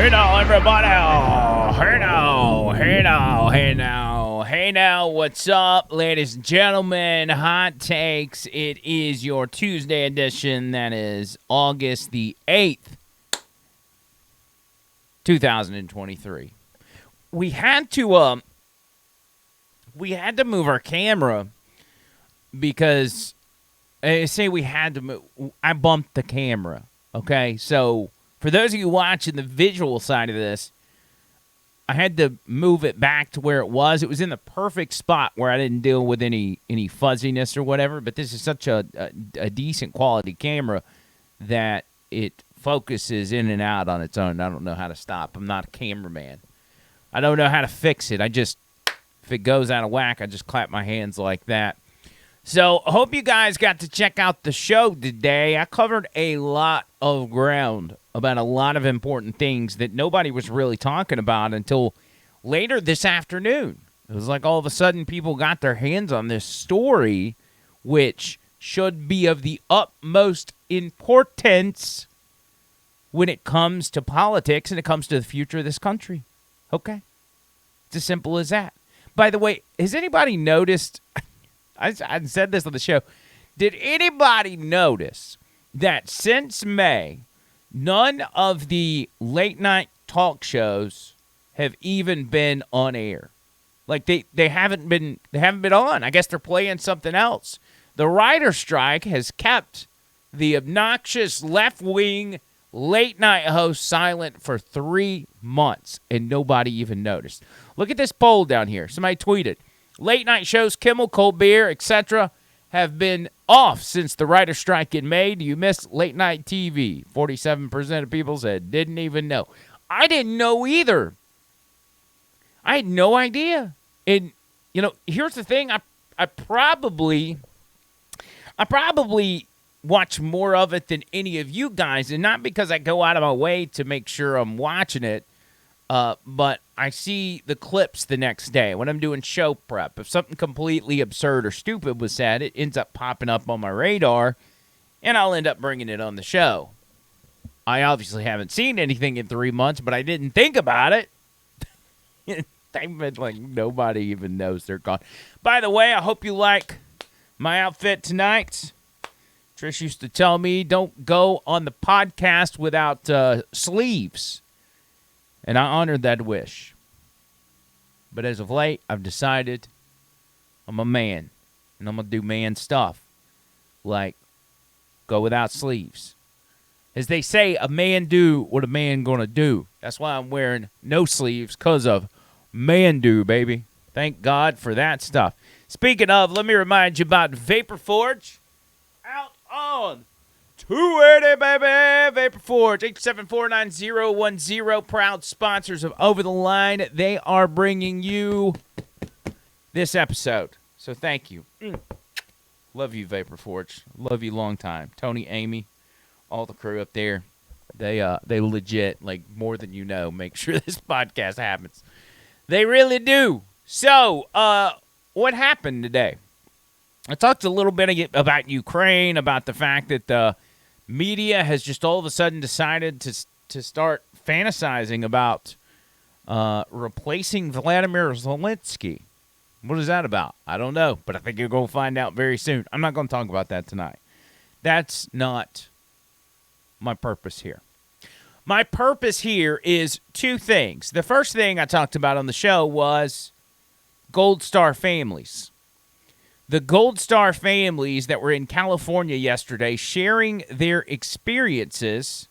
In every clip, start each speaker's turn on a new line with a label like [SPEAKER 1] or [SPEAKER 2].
[SPEAKER 1] Hey now, everybody. Hey now, what's up, ladies and gentlemen? Hot Takes. It is your Tuesday edition. That is August the 8th, 2023. We had to move our camera because I say we had to move. I bumped the camera. Okay, so for those of you watching the visual side of this, I had to move it back to where it was. It was in the perfect spot where I didn't deal with any fuzziness or whatever. But this is such a decent quality camera that it focuses in and out on its own. I don't know how to stop. I'm not a cameraman. I don't know how to fix it. If it goes out of whack, I just clap my hands like that. So I hope you guys got to check out the show today. I covered a lot of ground about a lot of important things that nobody was really talking about until later this afternoon. It was like all of a sudden people got their hands on this story, which should be of the utmost importance when it comes to politics and it comes to the future of this country. Okay? It's as simple as that. By the way, has anybody noticed... I said this on the show. Did anybody notice that since May, none of the late night talk shows have even been on air? Like they haven't been on. I guess they're playing something else. The writer's strike has kept the obnoxious left-wing late night host silent for 3 months, and nobody even noticed. Look at this poll down here. Somebody tweeted. Late night shows, Kimmel, Colbert, etc., have been off since the writer's strike in May. Do you miss late night TV? 47% of people said didn't even know. I didn't know either. I had no idea. And, here's the thing. I probably watch more of it than any of you guys, and not because I go out of my way to make sure I'm watching it, but I see the clips the next day when I'm doing show prep. If something completely absurd or stupid was said, it ends up popping up on my radar, and I'll end up bringing it on the show. I obviously haven't seen anything in 3 months, but I didn't think about it. They've been like nobody even knows they're gone. By the way, I hope you like my outfit tonight. Trish used to tell me don't go on the podcast without sleeves. And I honored that wish. But as of late, I've decided I'm a man. And I'm going to do man stuff. Like, go without sleeves. As they say, a man do what a man going to do. That's why I'm wearing no sleeves, because of man do, baby. Thank God for that stuff. Speaking of, let me remind you about Vapor Forge. Out on 280, baby. Vapor Forge, 874-9010. Proud sponsors of Over the Line. They are bringing you this episode. So thank you. Love you, Vapor Forge. Love you long time. Tony, Amy, all the crew up there. They legit, like more than you know, make sure this podcast happens. They really do. So, what happened today? I talked a little bit about Ukraine, about the fact that the media has just all of a sudden decided to start fantasizing about replacing Vladimir Zelensky. What is that about? I don't know, but I think you're going to find out very soon. I'm not going to talk about that tonight. That's not my purpose here. My purpose here is two things. The first thing I talked about on the show was Gold Star families. The Gold Star families that were in California yesterday sharing their experiences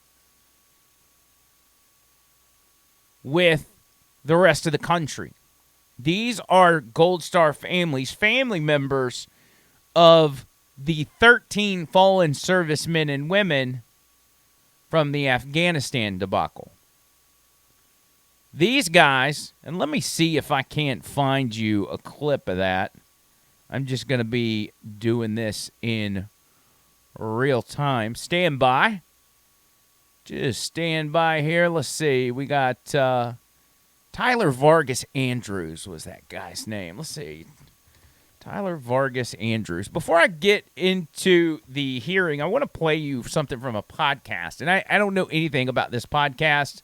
[SPEAKER 1] with the rest of the country. These are Gold Star families, family members of the 13 fallen servicemen and women from the Afghanistan debacle. These guys, and let me see if I can't find you a clip of that. I'm just going to be doing this in real time. Stand by. Just stand by here. Let's see. We got Tyler Vargas Andrews was that guy's name. Let's see. Tyler Vargas Andrews. Before I get into the hearing, I want to play you something from a podcast. And I don't know anything about this podcast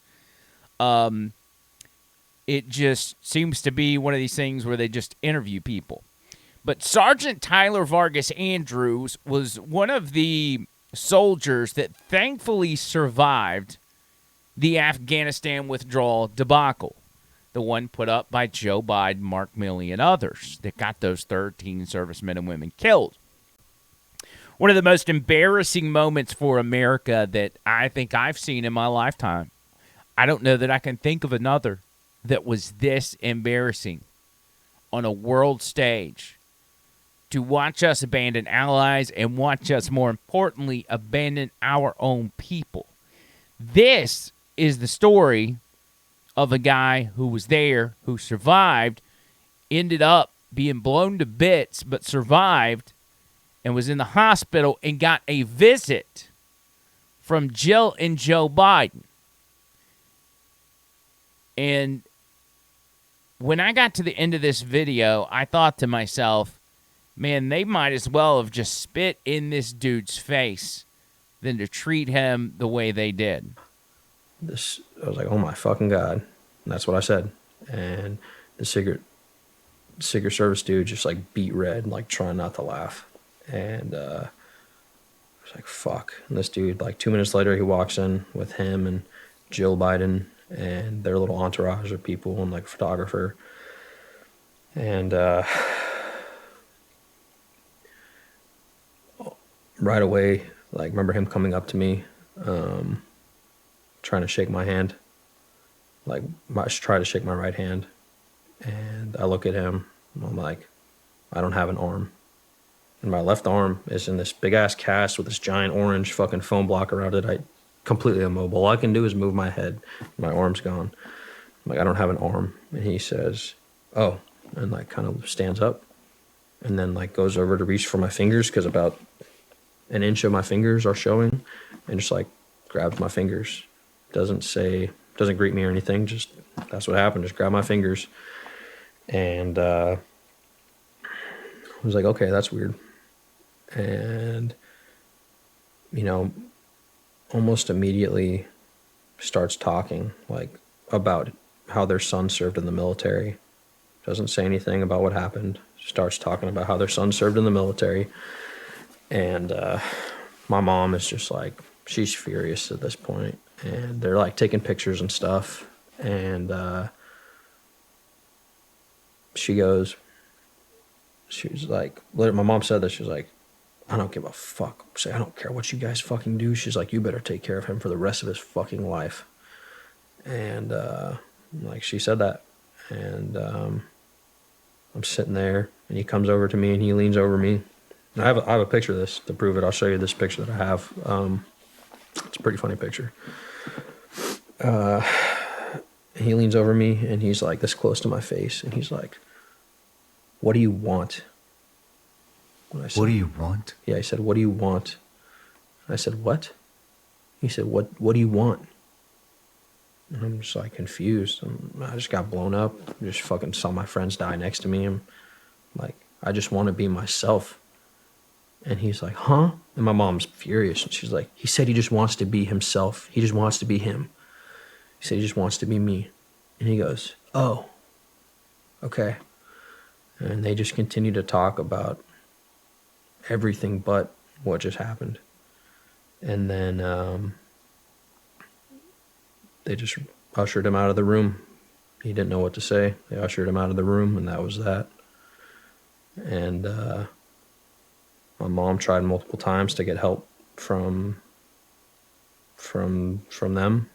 [SPEAKER 1] It just seems to be one of these things where they just interview people. But Sergeant Tyler Vargas Andrews was one of the soldiers that thankfully survived the Afghanistan withdrawal debacle, the one put up by Joe Biden, Mark Milley, and others that got those 13 servicemen and women killed. One of the most embarrassing moments for America that I think I've seen in my lifetime. I don't know that I can think of another that was this embarrassing on a world stage. To watch us abandon allies and watch us, more importantly, abandon our own people. This is the story of a guy who was there, who survived, ended up being blown to bits, but survived, and was in the hospital and got a visit from Jill and Joe Biden. And when I got to the end of this video, I thought to myself, man, they might as well have just spit in this dude's face than to treat him the way they did.
[SPEAKER 2] I was like, oh my fucking God. And that's what I said. And the Secret Service dude just like beat red, like trying not to laugh. And I was like, fuck. And this dude, like 2 minutes later, he walks in with him and Jill Biden and their little entourage of people and like a photographer. And right away, like, remember him coming up to me, trying to shake my hand, like, try to shake my right hand. And I look at him, and I'm like, I don't have an arm. And my left arm is in this big-ass cast with this giant orange fucking foam block around it. I completely immobile. All I can do is move my head. My arm's gone. I'm like, I don't have an arm. And he says, oh, and, like, kind of stands up. And then, like, goes over to reach for my fingers, because about an inch of my fingers are showing, and just like grabs my fingers. Doesn't greet me or anything, just that's what happened, just grab my fingers. And I was like, okay, that's weird. And, you know, almost immediately starts talking like about how their son served in the military. Doesn't say anything about what happened, starts talking about how their son served in the military. And my mom is just like, she's furious at this point. And they're like taking pictures and stuff. And she's like, my mom said this, she was like, I don't give a fuck. I don't care what you guys fucking do. She's like, you better take care of him for the rest of his fucking life. And like, she said that. And I'm sitting there, and he comes over to me, and he leans over me. I have a picture of this to prove it. I'll show you this picture that I have. It's a pretty funny picture. He leans over me, and he's like this close to my face, and he's like, what do you want? And I said,
[SPEAKER 3] what do you want?
[SPEAKER 2] Yeah, he said, what do you want? I said, what? He said, what do you want? And I'm just like confused. I just got blown up. I just fucking saw my friends die next to me. I'm like, I just want to be myself. And he's like, huh? And my mom's furious. And she's like, he said he just wants to be himself. He just wants to be him. He said he just wants to be me. And he goes, oh, okay. And they just continue to talk about everything but what just happened. And then they just ushered him out of the room. He didn't know what to say. They ushered him out of the room, and that was that. And my mom tried multiple times to get help from them,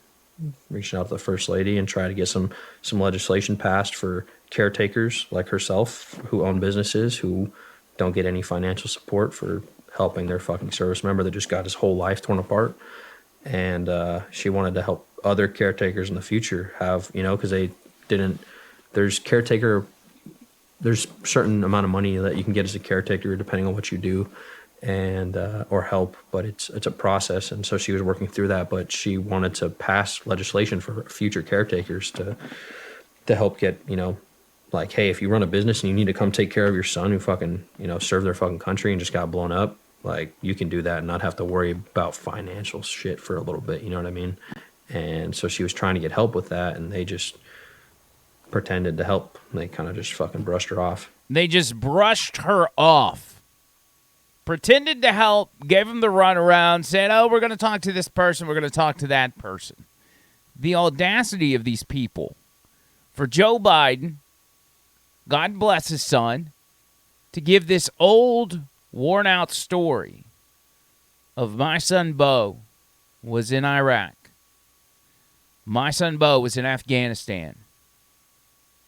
[SPEAKER 2] reaching out to the First Lady and try to get some legislation passed for caretakers like herself who own businesses who don't get any financial support for helping their fucking service member that just got his whole life torn apart. And she wanted to help other caretakers in the future have, because there's certain amount of money that you can get as a caretaker depending on what you do, and or help, but it's a process. And so she was working through that, but she wanted to pass legislation for future caretakers to help get, like, hey, if you run a business and you need to come take care of your son who fucking, served their fucking country and just got blown up, like, you can do that and not have to worry about financial shit for a little bit, you know what I mean? And so she was trying to get help with that, and they just pretended to help. They kind of just fucking brushed her off.
[SPEAKER 1] They just brushed her off. Pretended to help, gave him the runaround, said, oh, we're going to talk to this person, we're going to talk to that person. The audacity of these people. For Joe Biden, God bless his son, to give this old, worn-out story of my son Bo was in Iraq. My son Bo was in Afghanistan.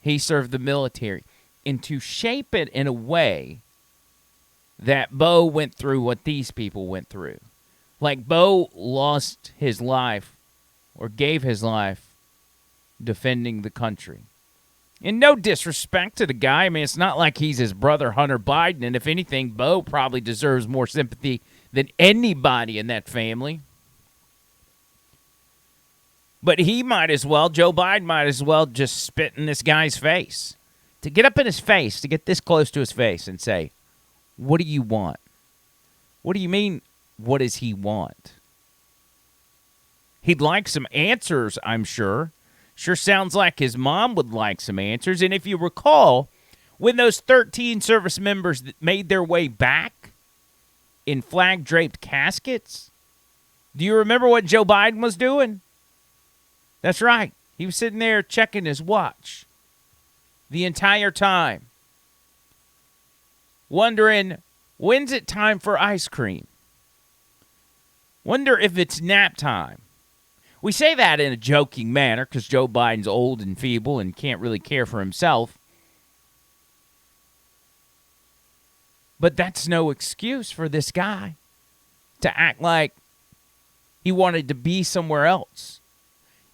[SPEAKER 1] He served the military. And to shape it in a way that Bo went through what these people went through. Like Bo lost his life or gave his life defending the country. And no disrespect to the guy. I mean, it's not like he's his brother Hunter Biden. And if anything, Bo probably deserves more sympathy than anybody in that family. But he might as well, Joe Biden might as well just spit in this guy's face. To get up in his face, to get this close to his face and say, what do you want? What do you mean, what does he want? He'd like some answers, I'm sure. Sure sounds like his mom would like some answers. And if you recall, when those 13 service members that made their way back in flag-draped caskets, do you remember what Joe Biden was doing? That's right. He was sitting there checking his watch the entire time, wondering, when's it time for ice cream? Wonder if it's nap time. We say that in a joking manner because Joe Biden's old and feeble and can't really care for himself. But that's no excuse for this guy to act like he wanted to be somewhere else.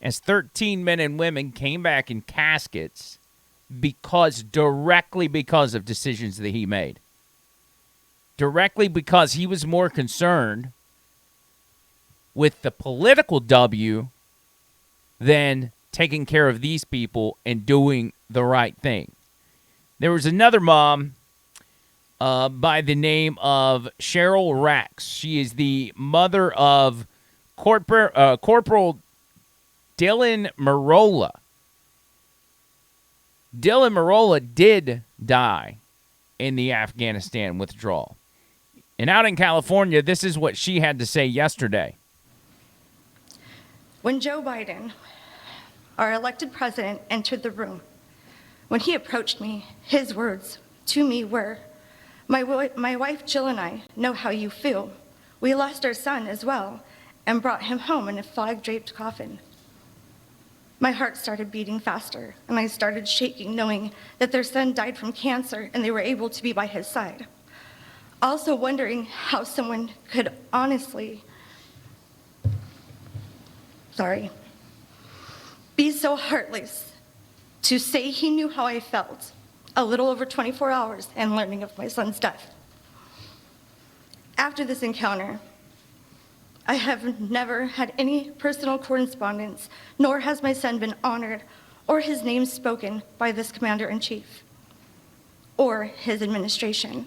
[SPEAKER 1] As 13 men and women came back in caskets directly because of decisions that he made. Directly because he was more concerned with the political W than taking care of these people and doing the right thing. There was another mom by the name of Cheryl Rax. She is the mother of Corporal Dylan Merola. Dylan Merola did die in the Afghanistan withdrawal. And out in California, this is what she had to say yesterday.
[SPEAKER 3] When Joe Biden, our elected president, entered the room, when he approached me, his words to me were, my wife Jill and I know how you feel. We lost our son as well and brought him home in a flag-draped coffin. My heart started beating faster, and I started shaking, knowing that their son died from cancer and they were able to be by his side. Also wondering how someone could honestly, be so heartless to say he knew how I felt a little over 24 hours and learning of my son's death. After this encounter, I have never had any personal correspondence, nor has my son been honored or his name spoken by this commander-in-chief or his administration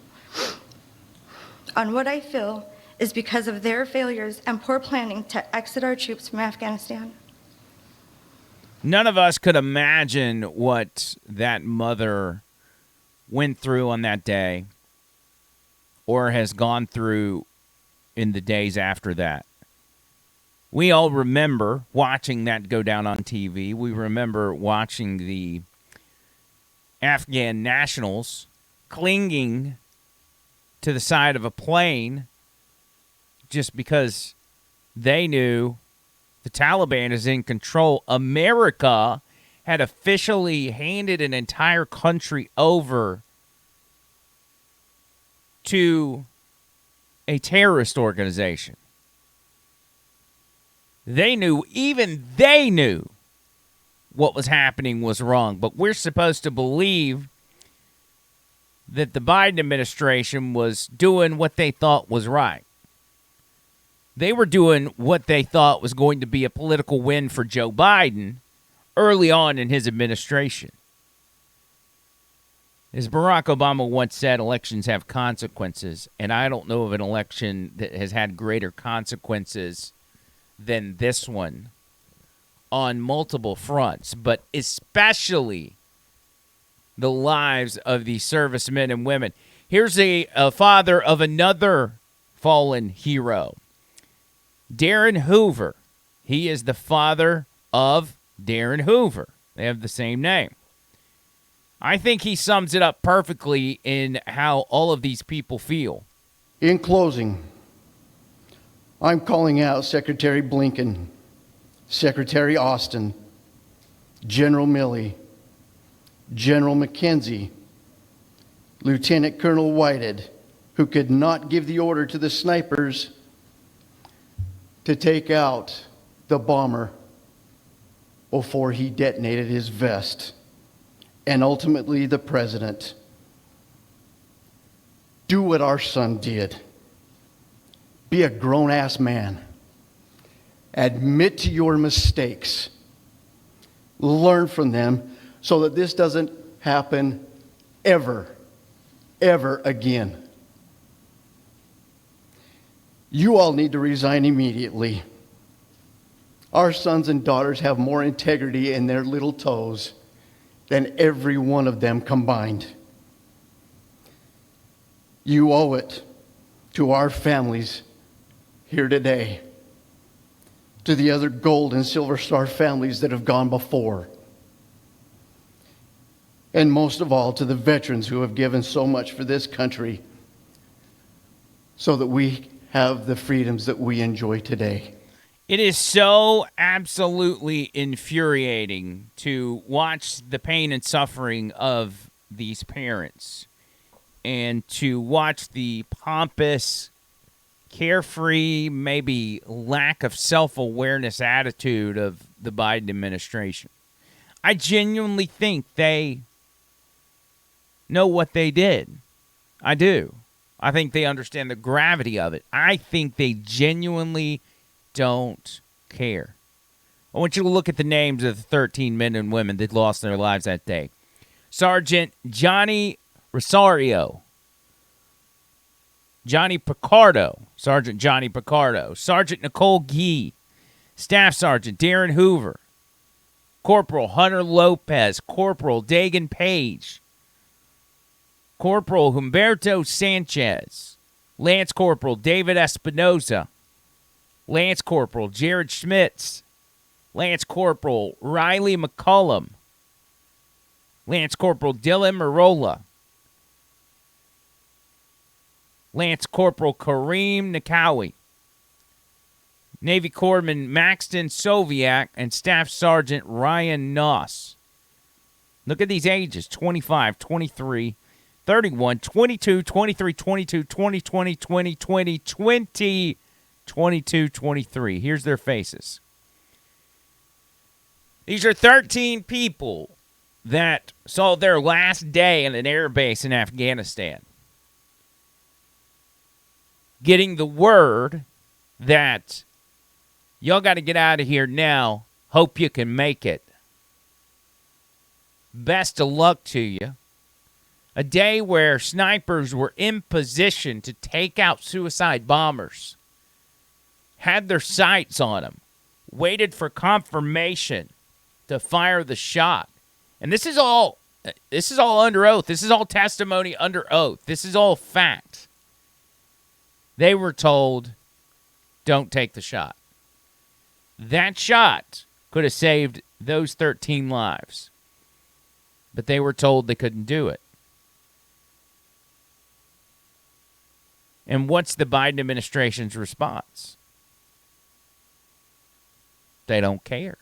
[SPEAKER 3] on what I feel is because of their failures and poor planning to exit our troops from Afghanistan.
[SPEAKER 1] None of us could imagine what that mother went through on that day or has gone through in the days after that. We all remember watching that go down on TV. We remember watching the Afghan nationals clinging to the side of a plane just because they knew the Taliban is in control. America had officially handed an entire country over to a terrorist organization. Even they knew what was happening was wrong. But we're supposed to believe that the Biden administration was doing what they thought was right. They were doing what they thought was going to be a political win for Joe Biden early on in his administration. As Barack Obama once said, elections have consequences, and I don't know of an election that has had greater consequences than this one on multiple fronts, but especially the lives of these servicemen and women. Here's a father of another fallen hero, Darren Hoover. He is the father of Darren Hoover. They have the same name. I think he sums it up perfectly in how all of these people feel.
[SPEAKER 4] In closing, I'm calling out Secretary Blinken, Secretary Austin, General Milley, General McKenzie, Lieutenant Colonel Whitehead, who could not give the order to the snipers to take out the bomber before he detonated his vest, and ultimately the president. Do what our son did. Be a grown-ass man. Admit to your mistakes. Learn from them so that this doesn't happen ever again. You all need to resign immediately. Our sons and daughters have more integrity in their little toes than every one of them combined. You owe it to our families here today, to the other Gold and Silver Star families that have gone before, and most of all to the veterans who have given so much for this country so that we have the freedoms that we enjoy today.
[SPEAKER 1] It is so absolutely infuriating to watch the pain and suffering of these parents and to watch the pompous, carefree, maybe lack of self-awareness attitude of the Biden administration. I genuinely think they know what they did. I do. I think they understand the gravity of it. I think they genuinely don't care. I want you to look at the names of the 13 men and women that lost their lives that day. Sergeant Johnny Rosario, Johnny Picardo, Sergeant Johnny Picardo, Sergeant Nicole Gee, Staff Sergeant Darren Hoover, Corporal Hunter Lopez, Corporal Dagan Page, Corporal Humberto Sanchez, Lance Corporal David Espinoza, Lance Corporal Jared Schmitz, Lance Corporal Riley McCullum, Lance Corporal Dylan Marola, Lance Corporal Kareem Nakawi, Navy Corpsman Maxton Soviak, and Staff Sergeant Ryan Noss. Look at these ages: 25, 23, 31, 22, 23, 22, 20, 20, 20, 20, 20, 22, 23. Here's their faces. These are 13 people that saw their last day in an air base in Afghanistan, getting the word that y'all got to get out of here now. Hope you can make it. Best of luck to you. A day where snipers were in position to take out suicide bombers, had their sights on them, waited for confirmation to fire the shot. And this is all under oath. This is all testimony under oath. This is all fact. They were told, don't take the shot. That shot could have saved those 13 lives, but they were told they couldn't do it. And what's the Biden administration's response? They don't care.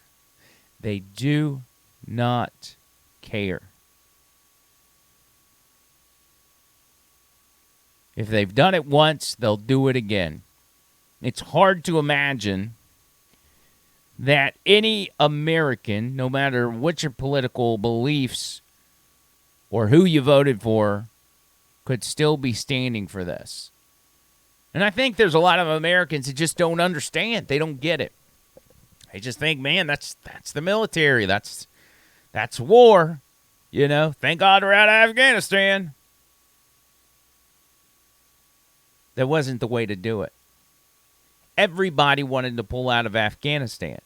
[SPEAKER 1] They do not care. If they've done it once, they'll do it again. It's hard to imagine that any American, no matter what your political beliefs or who you voted for, could still be standing for this. And I think there's a lot of Americans that just don't understand. They don't get it. They just think, man, that's the military. That's war. You know, thank God we're out of Afghanistan. That wasn't the way to do it. Everybody wanted to pull out of Afghanistan.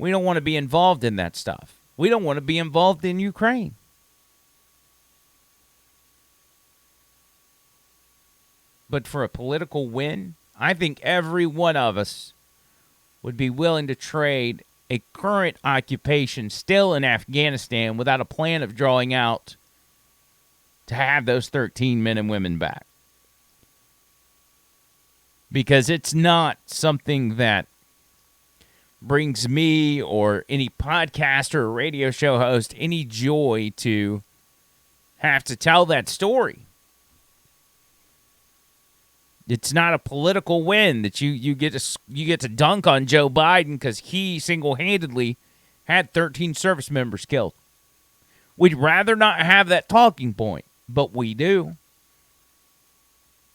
[SPEAKER 1] We don't want to be involved in that stuff. We don't want to be involved in Ukraine. But for a political win, I think every one of us would be willing to trade a current occupation still in Afghanistan without a plan of drawing out to have those 13 men and women back. Because it's not something that brings me or any podcaster or radio show host any joy to have to tell that story. It's not a political win that you get to dunk on Joe Biden because he single-handedly had 13 service members killed. We'd rather not have that talking point, but we do.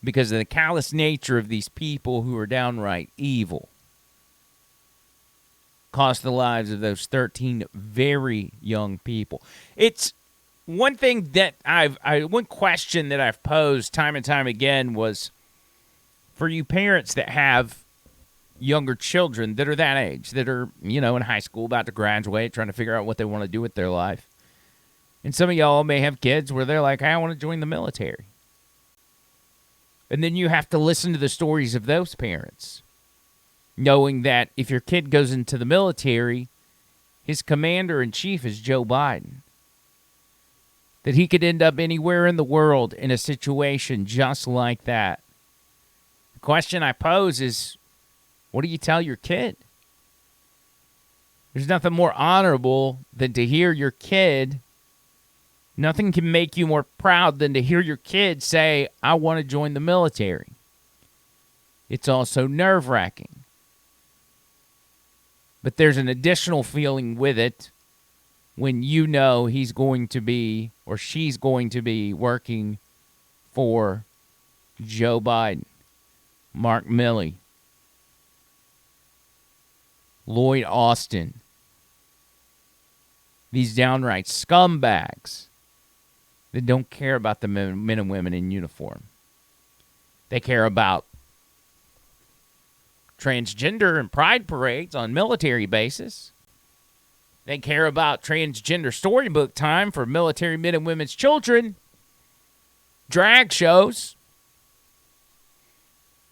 [SPEAKER 1] Because of the callous nature of these people who are downright evil. Cost the lives of those 13 very young people. It's one thing that one question that I've posed time and time again was, for you parents that have younger children that are that age, that are, in high school, about to graduate, trying to figure out what they want to do with their life. And some of y'all may have kids where they're like, I want to join the military. And then you have to listen to the stories of those parents, knowing that if your kid goes into the military, his commander-in-chief is Joe Biden. That he could end up anywhere in the world in a situation just like that. The question I pose is, what do you tell your kid? There's nothing more honorable than to hear your kid. Nothing can make you more proud than to hear your kid say, I want to join the military. It's also nerve-wracking. But there's an additional feeling with it when you know he's going to be, or she's going to be, working for Joe Biden, Mark Milley, Lloyd Austin, these downright scumbags that don't care about the men and women in uniform. They care about transgender and pride parades on military bases. They care about transgender storybook time for military men and women's children, drag shows.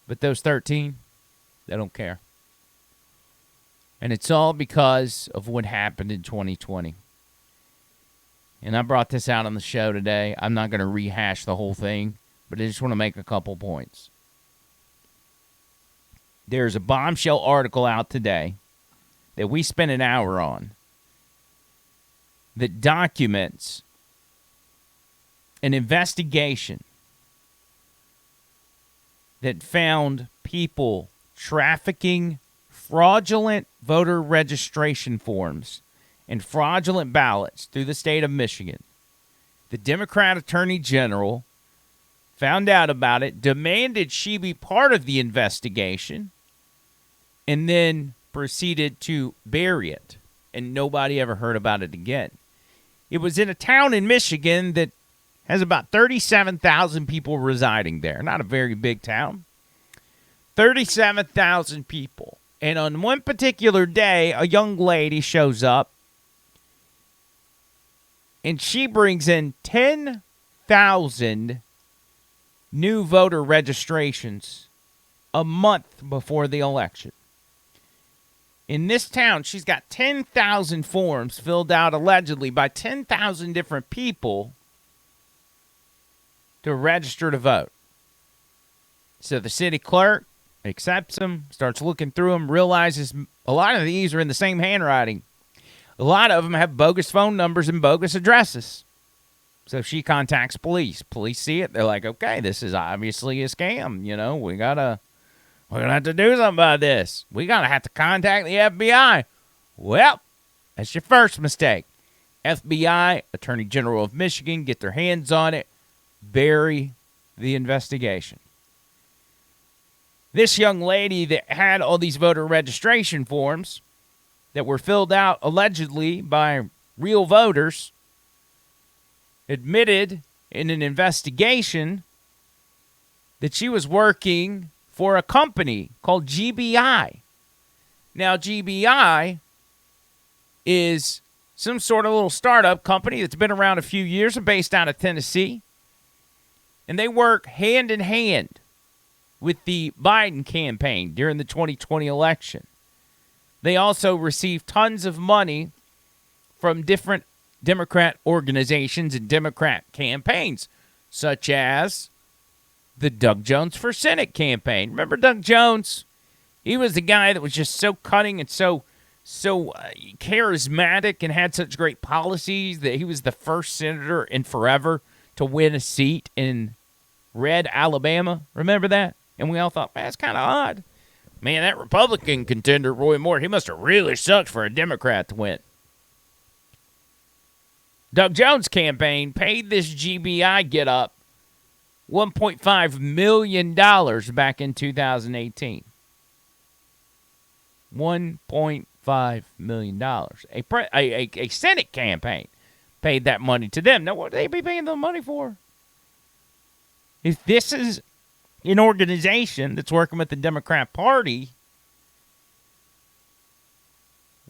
[SPEAKER 1] But those 13, they don't care. And it's all because of what happened in 2020. And I brought this out on the show today. I'm not going to rehash the whole thing, but I just want to make a couple points. There's a bombshell article out today that we spent an hour on that documents an investigation that found people trafficking fraudulent voter registration forms and fraudulent ballots through the state of Michigan. The Democrat Attorney General found out about it, demanded she be part of the investigation, and then proceeded to bury it, and nobody ever heard about it again. It was in a town in Michigan that has about 37,000 people residing there. Not a very big town. 37,000 people. And on one particular day, a young lady shows up, and she brings in 10,000 new voter registrations a month before the election. In this town, she's got 10,000 forms filled out allegedly by 10,000 different people to register to vote. So the city clerk accepts them, starts looking through them, realizes a lot of these are in the same handwriting. A lot of them have bogus phone numbers and bogus addresses. So she contacts police. Police see it. They're like, okay, this is obviously a scam. We're going to have to do something about this. We're going to have to contact the FBI. Well, that's your first mistake. FBI, Attorney General of Michigan, get their hands on it. Bury the investigation. This young lady that had all these voter registration forms that were filled out allegedly by real voters admitted in an investigation that she was working for a company called GBI. Now, GBI is some sort of little startup company that's been around a few years and based out of Tennessee. And they work hand in hand with the Biden campaign during the 2020 election. They also receive tons of money from different Democrat organizations and Democrat campaigns, such as the Doug Jones for Senate campaign. Remember Doug Jones? He was the guy that was just so cunning and so charismatic and had such great policies that he was the first senator in forever to win a seat in red Alabama. Remember that? And we all thought, man, that's kind of odd. Man, that Republican contender, Roy Moore, he must have really sucked for a Democrat to win. Doug Jones' campaign paid this GBI get-up $1.5 million back in 2018. $1.5 million. A Senate campaign paid that money to them. Now, what would they be paying the money for? If this is an organization that's working with the Democrat Party,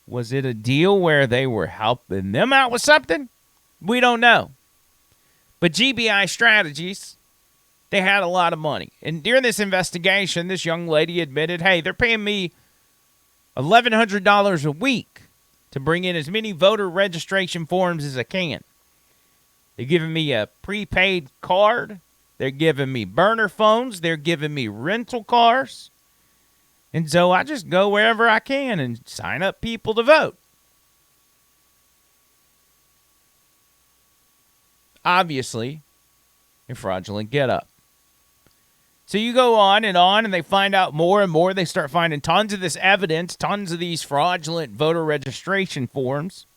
[SPEAKER 1] was it a deal where they were helping them out with something? We don't know. But GBI Strategies, they had a lot of money. And during this investigation, this young lady admitted, hey, they're paying me $1,100 a week to bring in as many voter registration forms as I can. They're giving me a prepaid card. They're giving me burner phones. They're giving me rental cars. And so I just go wherever I can and sign up people to vote. Obviously, a fraudulent get-up. So you go on, and they find out more and more. They start finding tons of this evidence, tons of these fraudulent voter registration forms.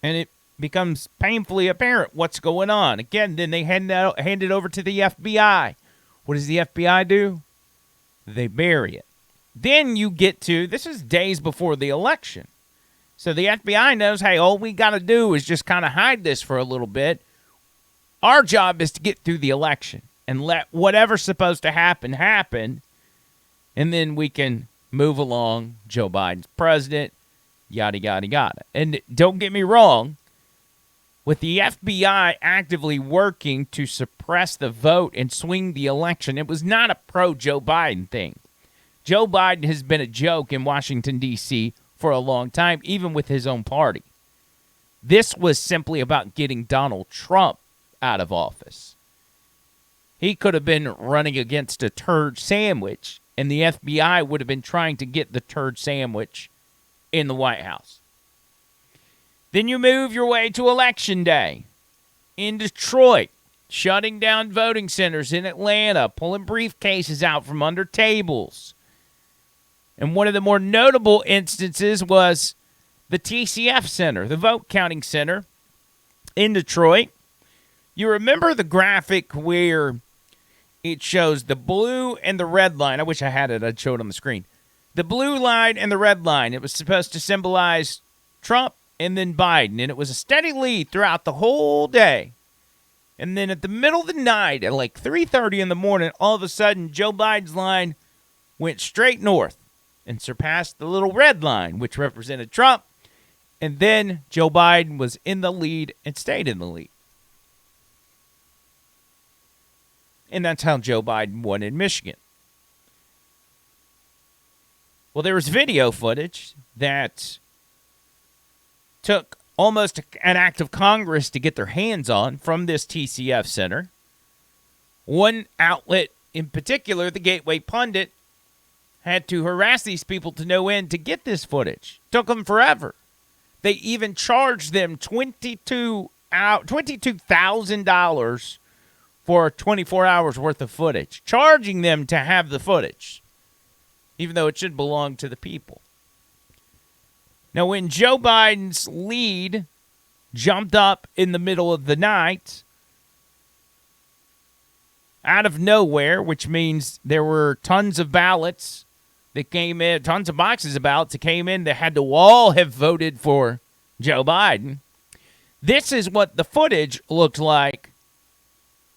[SPEAKER 1] And it becomes painfully apparent what's going on. Again, then they hand it over to the FBI. What does the FBI do? They bury it. Then you get to, this is days before the election. So the FBI knows, hey, all we got to do is just kind of hide this for a little bit. Our job is to get through the election and let whatever's supposed to happen, happen. And then we can move along. Joe Biden's president, yada, yada, yada. And don't get me wrong. With the FBI actively working to suppress the vote and swing the election, it was not a pro-Joe Biden thing. Joe Biden has been a joke in Washington, D.C. for a long time, even with his own party. This was simply about getting Donald Trump out of office. He could have been running against a turd sandwich, and the FBI would have been trying to get the turd sandwich in the White House. Then you move your way to Election Day in Detroit, shutting down voting centers in Atlanta, pulling briefcases out from under tables. And one of the more notable instances was the TCF Center, the vote counting center in Detroit. You remember the graphic where it shows the blue and the red line. I wish I had it. I'd show it on the screen. The blue line and the red line. It was supposed to symbolize Trump and then Biden. And it was a steady lead throughout the whole day. And then at the middle of the night, at like 3:30 in the morning, all of a sudden, Joe Biden's line went straight north and surpassed the little red line, which represented Trump. And then Joe Biden was in the lead and stayed in the lead. And that's how Joe Biden won in Michigan. Well, there was video footage that took almost an act of Congress to get their hands on from this TCF Center. One outlet in particular, the Gateway Pundit, had to harass these people to no end to get this footage. Took them forever. They even charged them $22,000 for 24 hours worth of footage, charging them to have the footage, even though it should belong to the people. Now, when Joe Biden's lead jumped up in the middle of the night, out of nowhere, which means there were tons of ballots that came in, tons of boxes of ballots that came in that had to all have voted for Joe Biden. This is what the footage looked like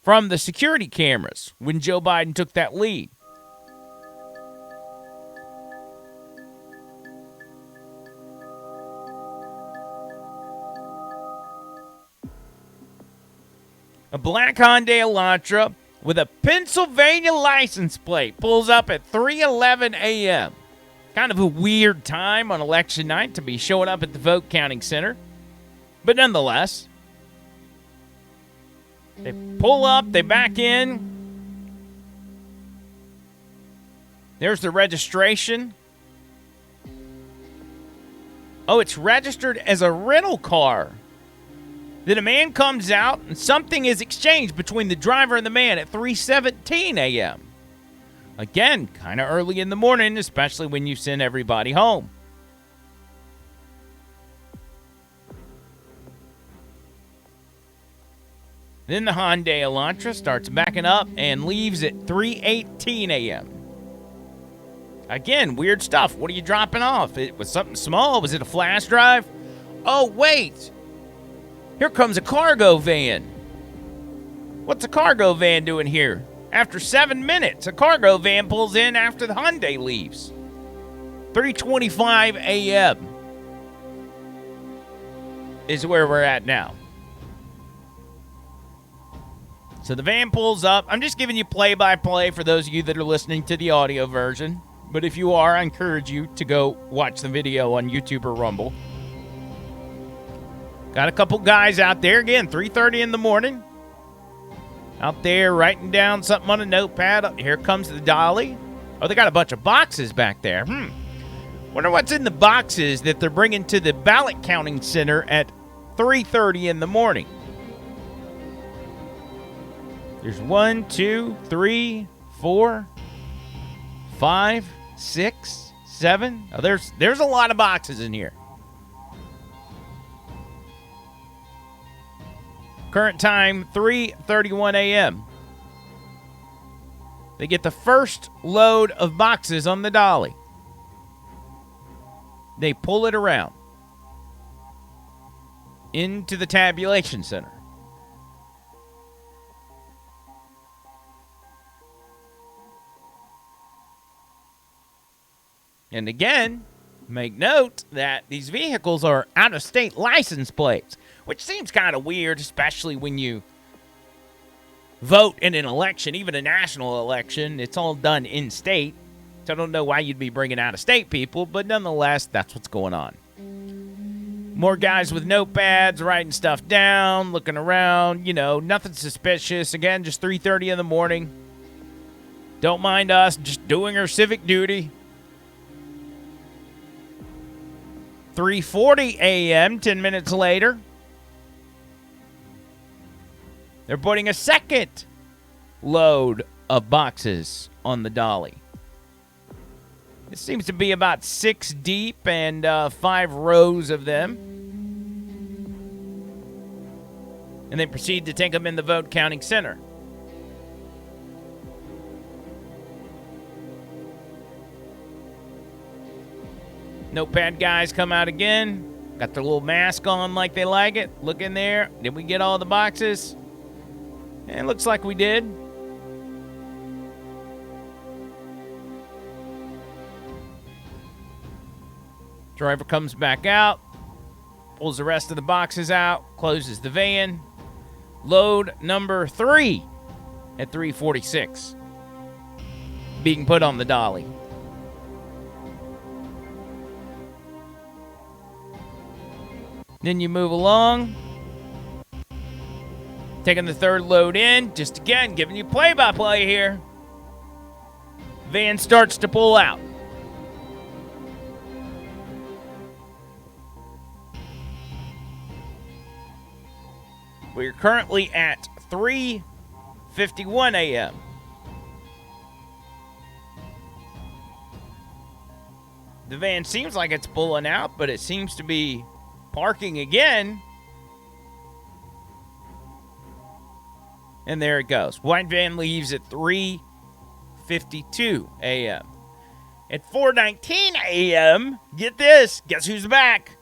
[SPEAKER 1] from the security cameras when Joe Biden took that lead. A black Hyundai Elantra with a Pennsylvania license plate pulls up at 3:11 a.m. Kind of a weird time on election night to be showing up at the vote counting center. But nonetheless, they pull up, they back in. There's the registration. Oh, it's registered as a rental car. Then a man comes out and something is exchanged between the driver and the man at 3:17 a.m. Again, kind of early in the morning, especially when you send everybody home. Then the Hyundai Elantra starts backing up and leaves at 3:18 a.m. Again, weird stuff. What are you dropping off? It was something small? Was it a flash drive? Oh, wait. Here comes a cargo van. What's a cargo van doing here? After 7 minutes, a cargo van pulls in after the Hyundai leaves. 3:25 a.m. is where we're at now. So the van pulls up. I'm just giving you play-by-play for those of you that are listening to the audio version. But if you are, I encourage you to go watch the video on YouTube or Rumble. Got a couple guys out there. Again, 3:30 in the morning. Out there writing down something on a notepad. Here comes the dolly. Oh, they got a bunch of boxes back there. Wonder what's in the boxes that they're bringing to the ballot counting center at 3:30 in the morning. There's 1, 2, 3, 4, 5, 6, 7. Oh, there's a lot of boxes in here. Current time, 3:31 a.m. They get the first load of boxes on the dolly. They pull it around into the tabulation center. And again, make note that these vehicles are out-of-state license plates, which seems kind of weird, especially when you vote in an election, even a national election. It's all done in-state, so I don't know why you'd be bringing out-of-state people, but nonetheless, that's what's going on. More guys with notepads, writing stuff down, looking around, nothing suspicious. Again, just 3:30 in the morning. Don't mind us, just doing our civic duty. 3:40 a.m., 10 minutes later, they're putting a second load of boxes on the dolly. It seems to be about 6 deep and 5 rows of them. And they proceed to take them in the vote counting center. Notepad guys come out again. Got their little mask on like they like it. Look in there. Did we get all the boxes? And it looks like we did. Driver comes back out. Pulls the rest of the boxes out. Closes the van. Load number 3 at 3:46. Being put on the dolly. Then you move along. Taking the third load in. Just again, giving you play-by-play here. Van starts to pull out. We're currently at 3:51 a.m. The van seems like it's pulling out, but it seems to be parking again. And there it goes. White van leaves at 3:52 a.m. At 4:19 a.m., get this, guess who's back?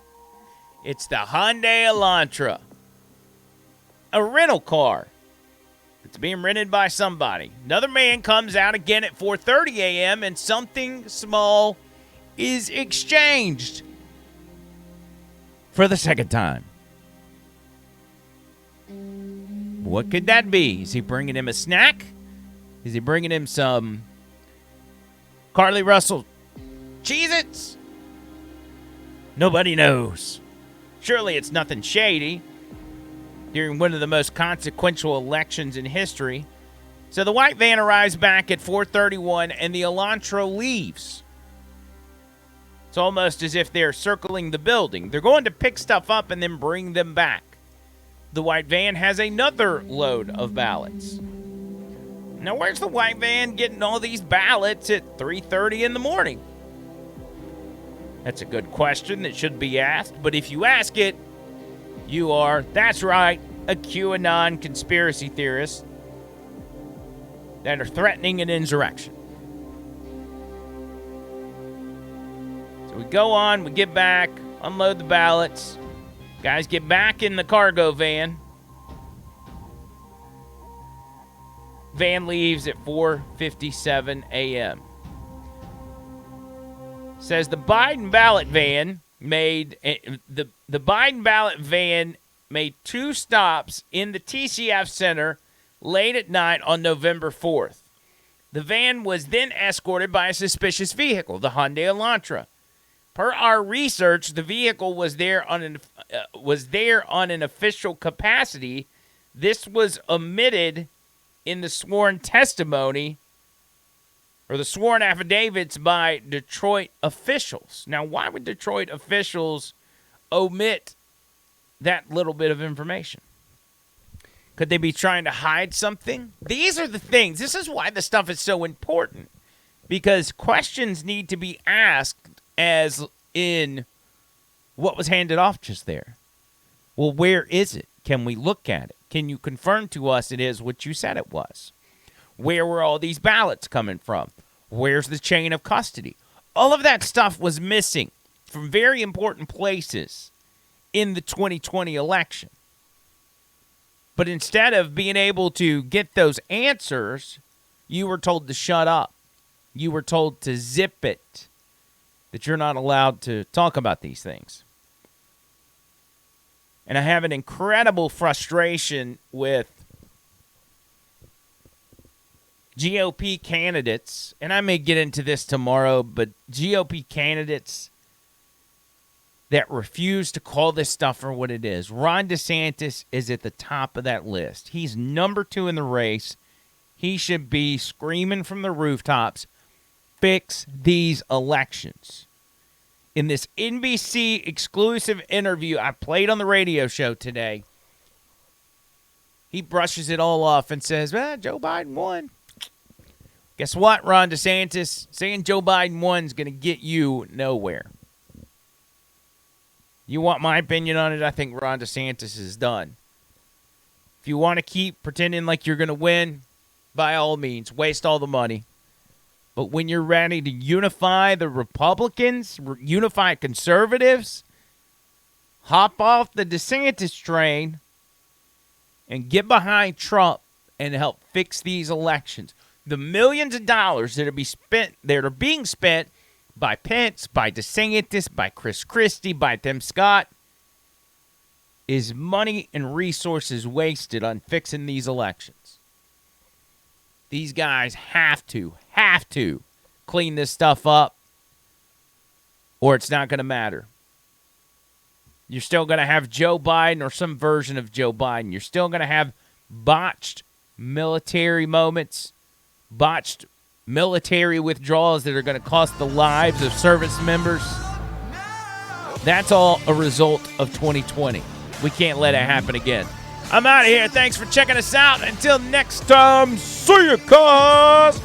[SPEAKER 1] It's the Hyundai Elantra. A rental car. It's being rented by somebody. Another man comes out again at 4:30 a.m. and something small is exchanged for the second time. What could that be? Is he bringing him a snack? Is he bringing him some Carly Russell Cheez-Its? Nobody knows. Surely it's nothing shady during one of the most consequential elections in history. So the white van arrives back at 4:31 and the Elantra leaves. It's almost as if they're circling the building. They're going to pick stuff up and then bring them back. The white van has another load of ballots. Now, where's the white van getting all these ballots at 3:30 in the morning? That's a good question that should be asked, but if you ask it, you are, that's right, a QAnon conspiracy theorist that are threatening an insurrection. So we go on, we get back, unload the ballots. Guys get back in the cargo van. Van leaves at 4:57 a.m. Says the Biden ballot van made made 2 stops in the TCF Center late at night on November 4th. The van was then escorted by a suspicious vehicle, the Hyundai Elantra. Per our research, the vehicle was there on an official capacity. This was omitted in the sworn testimony or the sworn affidavits by Detroit officials. Now, why would Detroit officials omit that little bit of information? Could they be trying to hide something? These are the things. This is why this stuff is so important, because questions need to be asked, as in what was handed off just there. Well, where is it? Can we look at it? Can you confirm to us it is what you said it was? Where were all these ballots coming from? Where's the chain of custody? All of that stuff was missing from very important places in the 2020 election. But instead of being able to get those answers, you were told to shut up. You were told to zip it, that you're not allowed to talk about these things. And I have an incredible frustration with GOP candidates, and I may get into this tomorrow, but GOP candidates that refuse to call this stuff for what it is. Ron DeSantis is at the top of that list. He's number 2 in the race. He should be screaming from the rooftops, fix these elections. In this NBC exclusive interview I played on the radio show today, he brushes it all off and says, Joe Biden won. Guess what, Ron DeSantis? Saying Joe Biden won is going to get you nowhere. You want my opinion on it? I think Ron DeSantis is done. If you want to keep pretending like you're going to win, by all means, waste all the money. But when you're ready to unify the Republicans, unify conservatives, hop off the DeSantis train and get behind Trump and help fix these elections. The millions of dollars that are being spent by Pence, by DeSantis, by Chris Christie, by Tim Scott, is money and resources wasted on fixing these elections. These guys have to clean this stuff up, or it's not going to matter. You're still going to have Joe Biden or some version of Joe Biden. You're still going to have botched military moments, botched military withdrawals that are going to cost the lives of service members. That's all a result of 2020. We can't let it happen again. I'm out of here. Thanks for checking us out. Until next time, see you, cuz.